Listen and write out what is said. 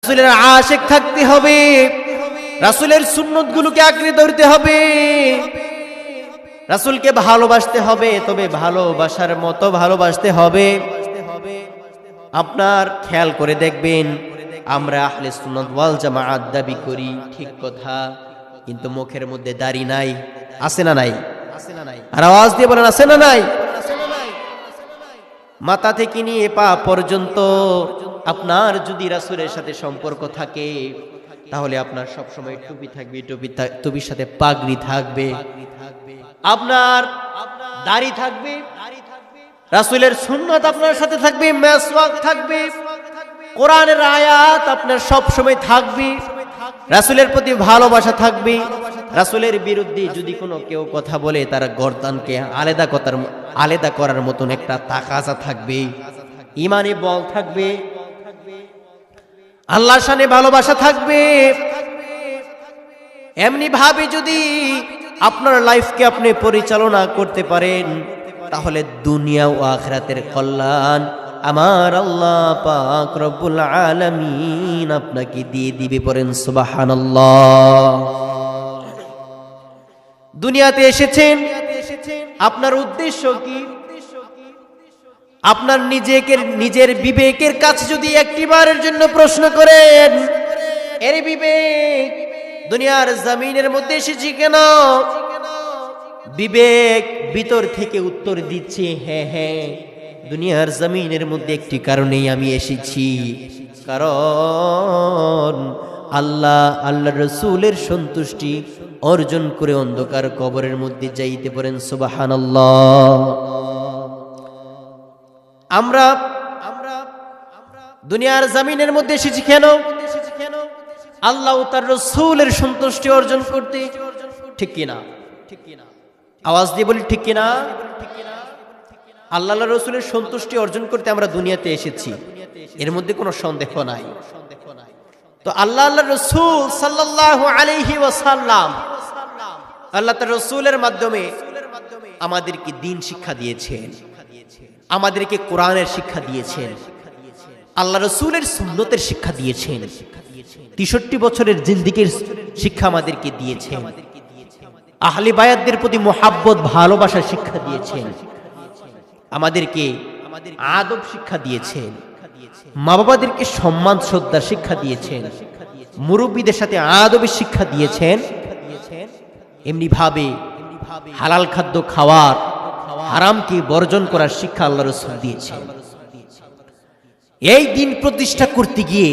রাসূলের আশিক থাকতে হবে, রাসূলের সুন্নতগুলোকে আঁকড়ে ধরতে হবে, রাসূলকে ভালোবাসতে হবে, তবে ভালোবাসার মতো ভালোবাসতে হবে। আপনার খেয়াল করে দেখবেন, আমরা আহলে সুন্নাত ওয়াল জামাআত দাবি করি, ঠিক কথা, কিন্তু মুখের মধ্যে দাড়ি নাই, আছে না নাই? আর আওয়াজ দিয়ে বলেন আছে না নাই? মাথা থেকে নিয়ে পা পর্যন্ত আপনার যদি রাসূলের সাথে সম্পর্ক থাকে, তাহলে আপনার সব সময় টুপি থাকবে, টুপির সাথে পাগড়ি থাকবে, আপনার দাড়ি থাকবে, রাসূলের সুন্নাত আপনার সাথে থাকবে, মেসওয়াক থাকবে, কোরআনের আয়াত আপনার সব সময় থাকবে, রাসূলের প্রতি ভালোবাসা থাকবে। রাসূলের বিরুদ্ধে যদি কোনো কেউ কথা বলে, তার গর্দানকে আলাদা করার মতন একটা তাকাজা থাকবে, ঈমানে বল থাকবে, আল্লাহর শানে ভালোবাসা থাকবে। এমনি ভাবে যদি আপনার লাইফকে আপনি পরিচালনা করতে পারেন, তাহলে দুনিয়া ও আখিরাতের কল্যাণ আমার আল্লাহ পাক রব্বুল আলামিন আপনাকে দিয়ে দিবে। পড়েন সুবহানাল্লাহ। দুনিয়াতে এসেছেন, আপনার উদ্দেশ্য কি? আপনার নিজের বিবেকের কাছে যদি একটিবারের জন্য প্রশ্ন করেন, এর বিবেক দুনিয়ার জমিনের মধ্যে এসেছি কেন? বিবেক ভিতর থেকে উত্তর দিচ্ছে, হ্যাঁ হ্যাঁ, দুনিয়ার জমিনের মধ্যে একটি কারণেই আমি এসেছি, কারণ আল্লাহ রাসূলের সন্তুষ্টি অর্জন করে অন্ধকার কবরের মধ্যে যাইতে। পারেন সুবহানাল্লাহ। আমরা দুনিয়ার জমিনের মধ্যে এসেছি কেন? আল্লাহ ও তার রাসূলের সন্তুষ্টি অর্জন করতে, ঠিক কিনা? আওয়াজ দিয়ে বলি ঠিক কিনা? আল্লাহ রাসূলের সন্তুষ্টি অর্জন করতে আমরা দুনিয়াতে এসেছি, এর মধ্যে কোনো সন্দেহ নাই। তো আল্লাহ রাসূল সাল্লাল্লাহু আলাইহি ওয়াসাল্লাম, আল্লাহ তার রাসূলের মাধ্যমে আমাদেরকে দ্বীন শিক্ষা দিয়েছেন, আমাদেরকে কোরআনের শিক্ষা দিয়েছেন, আল্লাহ রাসূলের সুন্নতের শিক্ষা দিয়েছেন, ৬৩ বছরের জিন্দেগীর শিক্ষা আমাদেরকে দিয়েছেন, আহলে বায়াতদের প্রতি মুহাব্বত ভালোবাসার শিক্ষা দিয়েছেন, আমাদেরকে আদব শিক্ষা দিয়েছেন, মা বাবাদেরকে সম্মান শ্রদ্ধার শিক্ষা দিয়েছেন, মুরব্বীদের সাথে আদবের শিক্ষা দিয়েছেন। এমনি ভাবে হালাল খাদ্য খাওয়ার, হারামকে বর্জন করার শিক্ষা আল্লাহ রাসূল দিয়েছেন। এই দিন প্রতিষ্ঠা করতে গিয়ে